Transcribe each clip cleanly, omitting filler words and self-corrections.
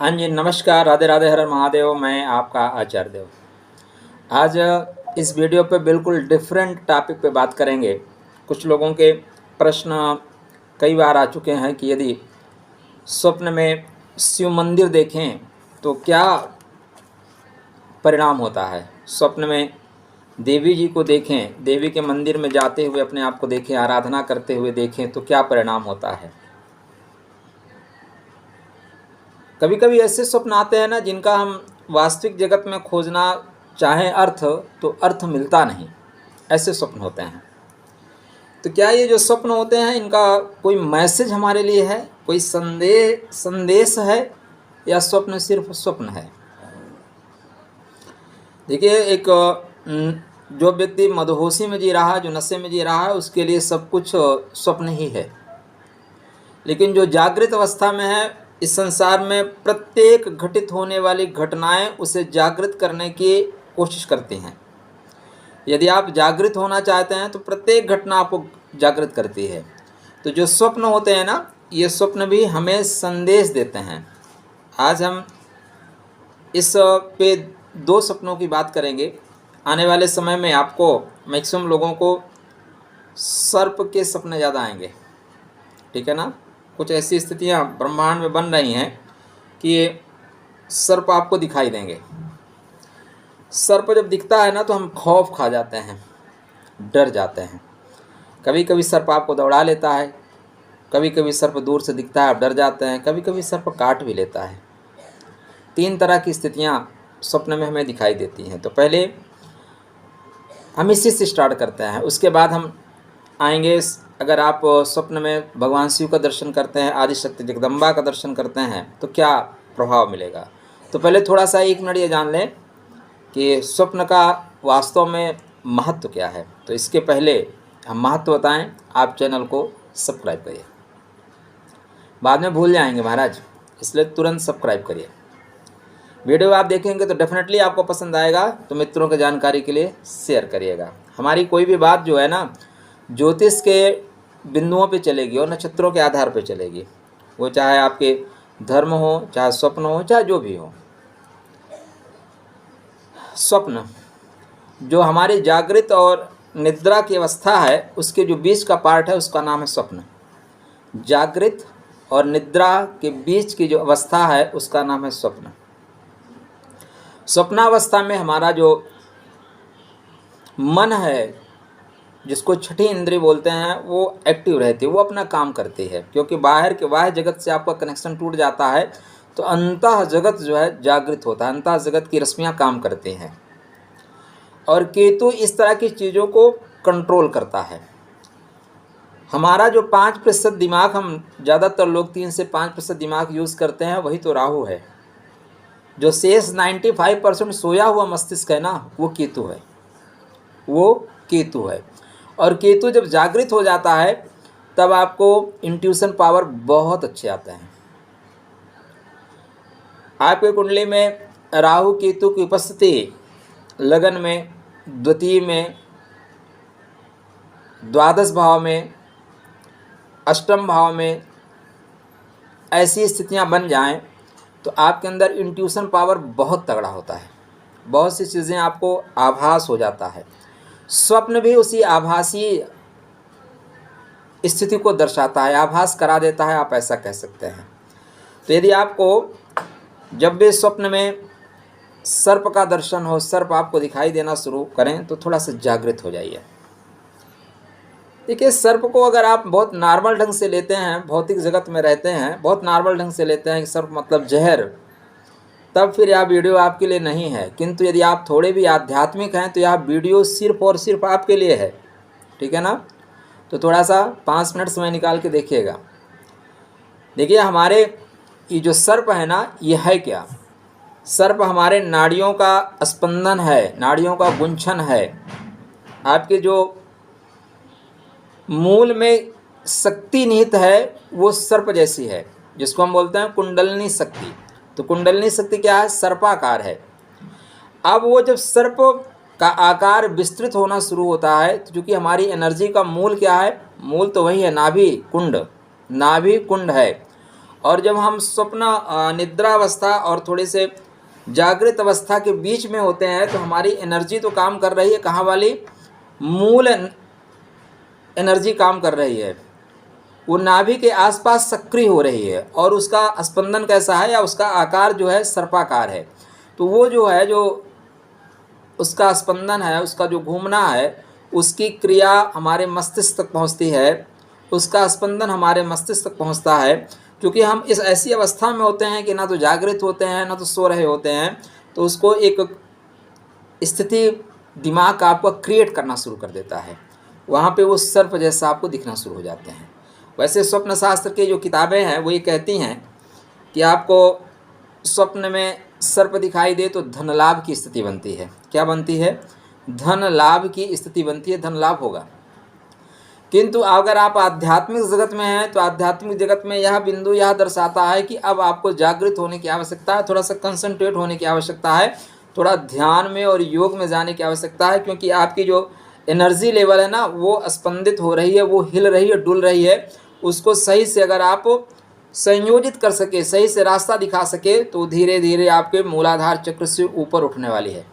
हाँ जी, नमस्कार, राधे राधे, हर हर महादेव। मैं आपका आचार्य देव। आज इस वीडियो पे बिल्कुल डिफरेंट टॉपिक पे बात करेंगे। कुछ लोगों के प्रश्न कई बार आ चुके हैं कि यदि स्वप्न में शिव मंदिर देखें तो क्या परिणाम होता है। स्वप्न में देवी जी को देखें, देवी के मंदिर में जाते हुए अपने आप को देखें, आराधना करते हुए देखें तो क्या परिणाम होता है। कभी कभी ऐसे स्वप्न आते हैं ना जिनका हम वास्तविक जगत में खोजना चाहें अर्थ तो अर्थ मिलता नहीं, ऐसे स्वप्न होते हैं। तो क्या ये जो स्वप्न होते हैं इनका कोई मैसेज हमारे लिए है, कोई संदेश है, या स्वप्न सिर्फ स्वप्न है। देखिए, एक जो व्यक्ति मदहोशी में जी रहा है, जो नशे में जी रहा है, उसके लिए सब कुछ स्वप्न ही है। लेकिन जो जागृत अवस्था में है, इस संसार में प्रत्येक घटित होने वाली घटनाएं उसे जागृत करने की कोशिश करती हैं। यदि आप जागृत होना चाहते हैं तो प्रत्येक घटना आपको जागृत करती है। तो जो स्वप्न होते हैं ना, ये स्वप्न भी हमें संदेश देते हैं। आज हम इस पे दो सपनों की बात करेंगे। आने वाले समय में आपको मैक्सिमम लोगों को सर्प के सपने ज़्यादा आएंगे, ठीक है ना। कुछ ऐसी स्थितियां ब्रह्मांड में बन रही हैं कि ये सर्प आपको दिखाई देंगे। सर्प जब दिखता है ना तो हम खौफ खा जाते हैं, डर जाते हैं। कभी कभी सर्प आपको दौड़ा लेता है, कभी कभी सर्प दूर से दिखता है, आप डर जाते हैं, कभी कभी सर्प काट भी लेता है। तीन तरह की स्थितियां स्वप्न में हमें दिखाई देती हैं। तो पहले हम इसी से स्टार्ट करते हैं, उसके बाद हम आएंगे। अगर आप स्वप्न में भगवान शिव का दर्शन करते हैं, आदिशक्ति जगदम्बा का दर्शन करते हैं तो क्या प्रभाव मिलेगा। तो पहले थोड़ा सा 1 मिनट ये जान लें कि स्वप्न का वास्तव में महत्व क्या है। तो इसके पहले हम महत्व बताएं, आप चैनल को सब्सक्राइब करिए। बाद में भूल जाएंगे महाराज, इसलिए तुरंत सब्सक्राइब करिए। वीडियो आप देखेंगे तो डेफिनेटली आपको पसंद आएगा, तो मित्रों की जानकारी के लिए शेयर करिएगा। हमारी कोई भी बात जो है ना, ज्योतिष के बिंदुओं पे चलेगी और नक्षत्रों के आधार पे चलेगी। वो चाहे आपके धर्म हो, चाहे स्वप्न हो, चाहे जो भी हो। स्वप्न जो हमारी जागृत और निद्रा की अवस्था है, उसके जो बीच का पार्ट है उसका नाम है स्वप्न। जागृत और निद्रा के बीच की जो अवस्था है उसका नाम है स्वप्न। स्वप्नावस्था में हमारा जो मन है, जिसको छठी इंद्रिय बोलते हैं, वो एक्टिव रहती है, वो अपना काम करती है। क्योंकि बाह्य जगत से आपका कनेक्शन टूट जाता है तो अंतः जगत जो है जागृत होता है, अंतः जगत की रश्मियाँ काम करती हैं। और केतु इस तरह की चीज़ों को कंट्रोल करता है। हमारा जो 5% दिमाग, हम ज़्यादातर लोग 3 से 5% दिमाग यूज़ करते हैं, वही तो राहु है। जो शेष 95% सोया हुआ मस्तिष्क है ना, वो केतु है, वो केतु है। और केतु जब जागृत हो जाता है तब आपको इंट्यूशन पावर बहुत अच्छे आते हैं। आपके कुंडली में राहु केतु की उपस्थिति लगन में, द्वितीय में, द्वादश भाव में, अष्टम भाव में ऐसी स्थितियां बन जाएं तो आपके अंदर इंट्यूशन पावर बहुत तगड़ा होता है। बहुत सी चीज़ें आपको आभास हो जाता है। स्वप्न भी उसी आभासी स्थिति को दर्शाता है, आभास करा देता है, आप ऐसा कह सकते हैं। तो यदि आपको जब भी स्वप्न में सर्प का दर्शन हो, सर्प आपको दिखाई देना शुरू करें तो थोड़ा सा जागृत हो जाइए। देखिए, सर्प को अगर आप बहुत नॉर्मल ढंग से लेते हैं, भौतिक जगत में रहते हैं, बहुत नॉर्मल ढंग से लेते हैं कि सर्प मतलब जहर, तब फिर यह वीडियो आपके लिए नहीं है। किंतु यदि आप थोड़े भी आध्यात्मिक हैं तो यह वीडियो सिर्फ और सिर्फ आपके लिए है, ठीक है ना। तो थोड़ा सा 5 मिनट समय निकाल के देखिएगा। देखिए, हमारे ये जो सर्प है ना, ये है क्या। सर्प हमारे नाड़ियों का स्पंदन है, नाड़ियों का गुंछन है। आपके जो मूल में शक्ति निहित है वो सर्प जैसी है, जिसको हम बोलते हैं कुंडलिनी शक्ति। तो कुंडलिनी शक्ति क्या है, सर्पाकार है। अब वो जब सर्प का आकार विस्तृत होना शुरू होता है, तो चूँकि हमारी एनर्जी का मूल क्या है, मूल तो वही है, नाभि कुंड है। और जब हम स्वप्न निद्रावस्था और थोड़े से जागृत अवस्था के बीच में होते हैं तो हमारी एनर्जी तो काम कर रही है, कहाँ वाली? मूल एनर्जी काम कर रही है, वो नाभि के आसपास सक्रिय हो रही है और उसका स्पंदन कैसा है, या उसका आकार जो है सर्पाकार है। तो वो जो है, जो उसका स्पंदन है, उसका जो घूमना है, उसकी क्रिया हमारे मस्तिष्क तक पहुंचती है, उसका स्पंदन हमारे मस्तिष्क तक पहुंचता है। क्योंकि हम इस ऐसी अवस्था में होते हैं कि ना तो जागृत होते हैं ना तो सो रहे होते हैं, तो उसको एक स्थिति दिमाग आपको क्रिएट करना शुरू कर देता है, वहाँ पे वो सर्प जैसा आपको दिखना शुरू हो जाते हैं। वैसे स्वप्न शास्त्र की जो किताबें हैं वो ये कहती हैं कि आपको स्वप्न में सर्प दिखाई दे तो धन लाभ की स्थिति बनती है। क्या बनती है? धन लाभ की स्थिति बनती है, धन लाभ होगा। किंतु अगर आप आध्यात्मिक जगत में हैं तो आध्यात्मिक जगत में यह बिंदु यह दर्शाता है कि अब आपको जागृत होने की आवश्यकता है, थोड़ा सा कंसंट्रेट होने की आवश्यकता है, थोड़ा ध्यान में और योग में जाने की आवश्यकता है। क्योंकि आपकी जो एनर्जी लेवल है ना, वो स्पंदित हो रही है, वो हिल रही है, डुल रही है। उसको सही से अगर आप संयोजित कर सके, सही से रास्ता दिखा सके, तो धीरे धीरे आपके मूलाधार चक्र से ऊपर उठने वाली है।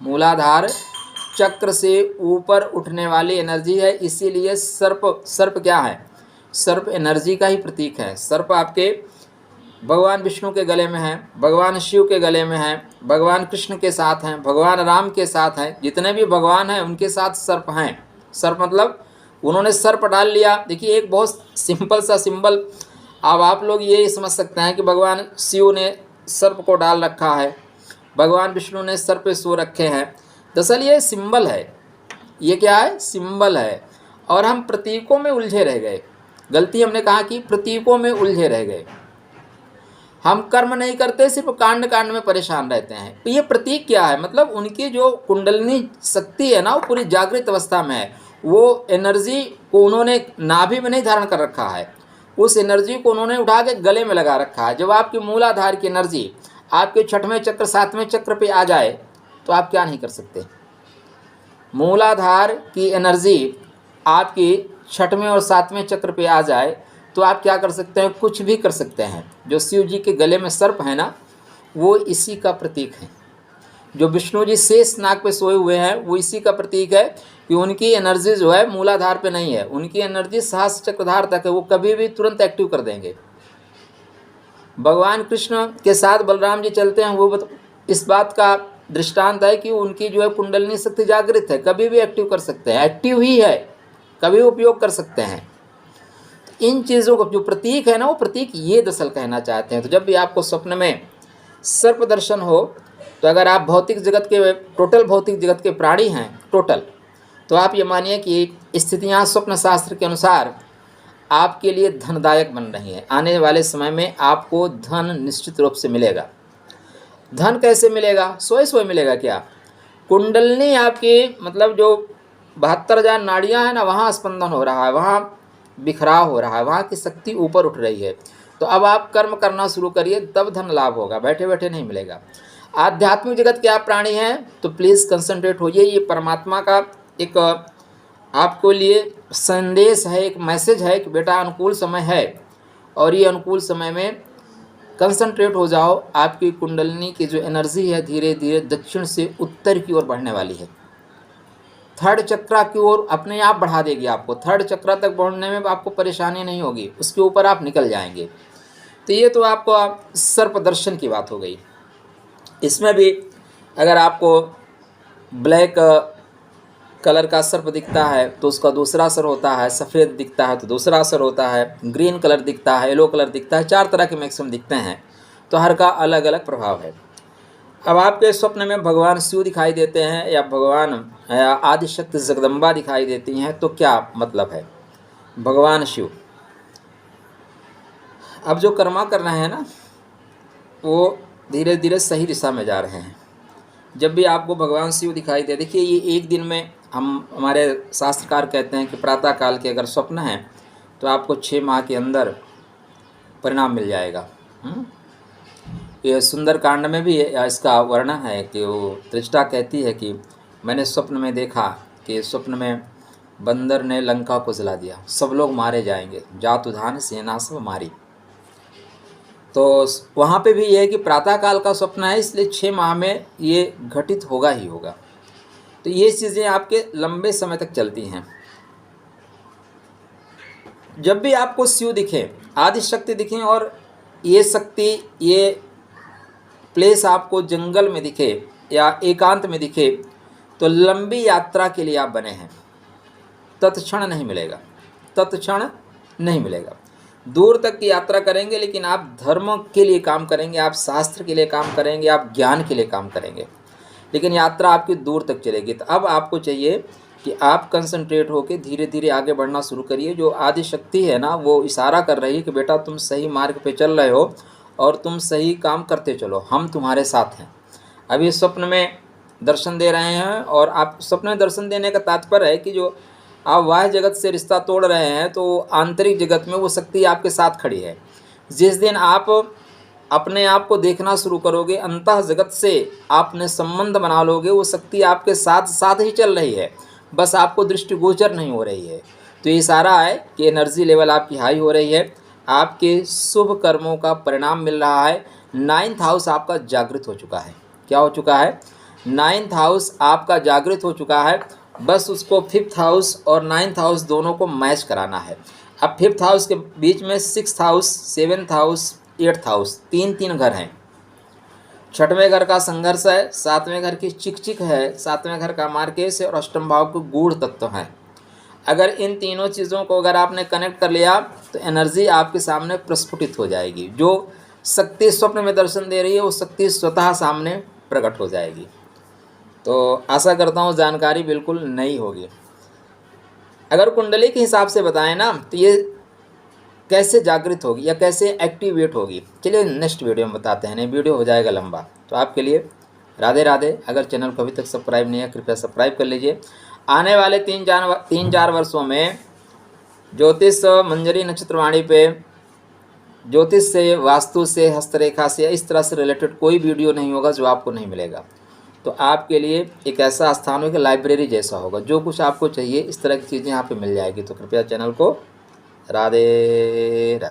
मूलाधार चक्र से ऊपर उठने वाली एनर्जी है। इसीलिए सर्प क्या है? सर्प एनर्जी का ही प्रतीक है। सर्प आपके भगवान विष्णु के गले में है, भगवान शिव के गले में है, भगवान कृष्ण के साथ हैं, भगवान राम के साथ हैं, जितने भी भगवान हैं उनके साथ सर्प हैं। सर्प मतलब उन्होंने सर्प डाल लिया। देखिए, एक बहुत सिंपल सा सिंबल अब आप लोग ये समझ सकते हैं कि भगवान शिव ने सर्प को डाल रखा है, भगवान विष्णु ने सर्प पे सो रखे हैं। दरअसल ये सिंबल है। ये क्या है? सिंबल है। और हम प्रतीकों में उलझे रह गए। गलती हमने कहा कि प्रतीकों में उलझे रह गए। हम कर्म नहीं करते, सिर्फ कांड कांड में परेशान रहते हैं। तो ये प्रतीक क्या है? मतलब उनकी जो कुंडलिनी शक्ति है ना, वो पूरी जागृत अवस्था में है। वो एनर्जी को उन्होंने नाभि में नहीं धारण कर रखा है, उस एनर्जी को उन्होंने उठा के गले में लगा रखा है। जब आपकी मूलाधार की एनर्जी आपके छठवें चक्र सातवें चक्र पे आ जाए तो आप क्या नहीं कर सकते? मूलाधार की एनर्जी आपकी छठवें और सातवें चक्र पे आ जाए तो आप क्या कर सकते हैं? कुछ भी कर सकते हैं। जो शिव जी के गले में सर्प है ना, वो इसी का प्रतीक है। जो विष्णु जी शेष नाग पे सोए हुए हैं, वो इसी का प्रतीक है कि उनकी एनर्जी जो है मूलाधार पे नहीं है, उनकी एनर्जी सहस्त्र चक्रधार तक है। वो कभी भी तुरंत एक्टिव कर देंगे। भगवान कृष्ण के साथ बलराम जी चलते हैं, वो इस बात का दृष्टांत है कि उनकी जो है कुंडलिनी शक्ति जागृत है, कभी भी एक्टिव कर सकते हैं, एक्टिव ही है, कभी उपयोग कर सकते हैं। तो इन चीज़ों को जो प्रतीक है ना, वो प्रतीक ये दरअसल कहना चाहते हैं। तो जब भी आपको स्वप्न में सर्प दर्शन हो, तो अगर आप भौतिक जगत के टोटल भौतिक जगत के प्राणी हैं टोटल, तो आप ये मानिए कि स्थितियाँ स्वप्न शास्त्र के अनुसार आपके लिए धनदायक बन रही हैं। आने वाले समय में आपको धन निश्चित रूप से मिलेगा। धन कैसे मिलेगा? सोए मिलेगा क्या? कुंडलिनी आपकी मतलब जो 72,000 नाड़ियाँ हैं ना, वहाँ स्पंदन हो रहा है, वहाँ बिखराव हो रहा है, वहाँ की शक्ति ऊपर उठ रही है। तो अब आप कर्म करना शुरू करिए, तब धन लाभ होगा, बैठे बैठे नहीं मिलेगा। आध्यात्मिक जगत के आप प्राणी हैं तो प्लीज़ कंसंट्रेट होइए। ये परमात्मा का एक आपको लिए संदेश है, एक मैसेज है कि बेटा अनुकूल समय है, और ये अनुकूल समय में कंसंट्रेट हो जाओ। आपकी कुंडलिनी की जो एनर्जी है धीरे धीरे दक्षिण से उत्तर की ओर बढ़ने वाली है। थर्ड चक्र की ओर अपने आप बढ़ा देगी आपको। थर्ड चक्र तक बढ़ने में आपको परेशानी नहीं होगी, उसके ऊपर आप निकल जाएंगे। तो ये तो आपको सर्प दर्शन की बात हो गई। इसमें भी अगर आपको ब्लैक कलर का सर्प दिखता है तो उसका दूसरा असर होता है, सफ़ेद दिखता है तो दूसरा असर होता है, ग्रीन कलर दिखता है, येलो कलर दिखता है, 4 तरह के मैक्सिमम दिखते हैं। तो हर का अलग अलग प्रभाव है। अब आपके स्वप्न में भगवान शिव दिखाई देते हैं या भगवान आदिशक्ति जगदम्बा दिखाई देती हैं, तो क्या मतलब है? भगवान शिव अब जो कर्मा कर रहे हैं ना, वो धीरे धीरे सही दिशा में जा रहे हैं। जब भी आपको भगवान शिव दिखाई दे, देखिए ये एक दिन में हमारे शास्त्रकार कहते हैं कि प्रातः काल के अगर स्वप्न हैं तो आपको 6 माह के अंदर परिणाम मिल जाएगा। ये सुंदर कांड में भी इसका वर्णन है कि वो त्रिष्टा कहती है कि मैंने स्वप्न में देखा कि स्वप्न में बंदर ने लंका को जला दिया, सब लोग मारे जाएंगे, जात उधान सेना सब मारी। तो वहाँ पे भी ये है कि प्रातःकाल का स्वप्न है, इसलिए 6 माह में ये घटित होगा ही होगा। तो ये चीज़ें आपके लंबे समय तक चलती हैं। जब भी आपको शिव दिखे, आदि शक्ति दिखें और ये शक्ति, ये प्लेस आपको जंगल में दिखे या एकांत में दिखे, तो लंबी यात्रा के लिए आप बने हैं। तत्क्षण नहीं मिलेगा, तत्क्षण नहीं मिलेगा। दूर तक की यात्रा करेंगे, लेकिन आप धर्म के लिए काम करेंगे, आप शास्त्र के लिए काम करेंगे, आप ज्ञान के लिए काम करेंगे, लेकिन यात्रा आपकी दूर तक चलेगी। तो अब आपको चाहिए कि आप कंसंट्रेट होकर धीरे धीरे आगे बढ़ना शुरू करिए। जो आदि शक्ति है ना, वो इशारा कर रही है कि बेटा तुम सही मार्ग पे चल रहे हो और तुम सही काम करते चलो, हम तुम्हारे साथ हैं। अभी स्वप्न में दर्शन दे रहे हैं, और आप स्वप्न में दर्शन देने का तात्पर्य है कि जो आप बाह्य जगत से रिश्ता तोड़ रहे हैं, तो आंतरिक जगत में वो शक्ति आपके साथ खड़ी है। जिस दिन आप अपने आप को देखना शुरू करोगे, अंतः जगत से आपने संबंध बना लोगे, वो शक्ति आपके साथ साथ ही चल रही है, बस आपको दृष्टिगोचर नहीं हो रही है। तो ये इशारा है कि एनर्जी लेवल आपकी हाई हो रही है, आपके शुभ कर्मों का परिणाम मिल रहा है। 9th हाउस आपका जागृत हो चुका है। क्या हो चुका है? 9th हाउस आपका जागृत हो चुका है। बस उसको 5th हाउस और 9th हाउस दोनों को मैच कराना है। अब 5th हाउस के बीच में 6th house, 7th house, 8th house, तीन घर हैं। 6वें घर का संघर्ष है, 7वें घर की चिक है, 7वें घर का मार्केश है, और 8म भाव के गूढ़ तत्व हैं। अगर इन तीनों चीज़ों को अगर आपने कनेक्ट कर लिया, तो एनर्जी आपके सामने प्रस्फुटित हो जाएगी। जो शक्ति स्वप्न में दर्शन दे रही है, वो शक्ति स्वतः सामने प्रकट हो जाएगी। तो आशा करता हूँ जानकारी बिल्कुल नई होगी। अगर कुंडली के हिसाब से बताएं ना, तो ये कैसे जागृत होगी या कैसे एक्टिवेट होगी, चलिए नेक्स्ट वीडियो में बताते हैं। नहीं, वीडियो हो जाएगा लंबा। तो आपके लिए राधे राधे। अगर चैनल को अभी तक सब्सक्राइब नहीं है, कृपया सब्सक्राइब कर लीजिए। आने वाले 3-4 वर्षों में ज्योतिष मंजरी नक्षत्रवाणी पे ज्योतिष से, वास्तु से, हस्तरेखा से, इस तरह से रिलेटेड कोई वीडियो नहीं होगा जो आपको नहीं मिलेगा। तो आपके लिए एक ऐसा स्थान होगा, लाइब्रेरी जैसा होगा। जो कुछ आपको चाहिए इस तरह की चीज़ें यहाँ पे मिल जाएगी। तो कृपया चैनल को राधे राधे।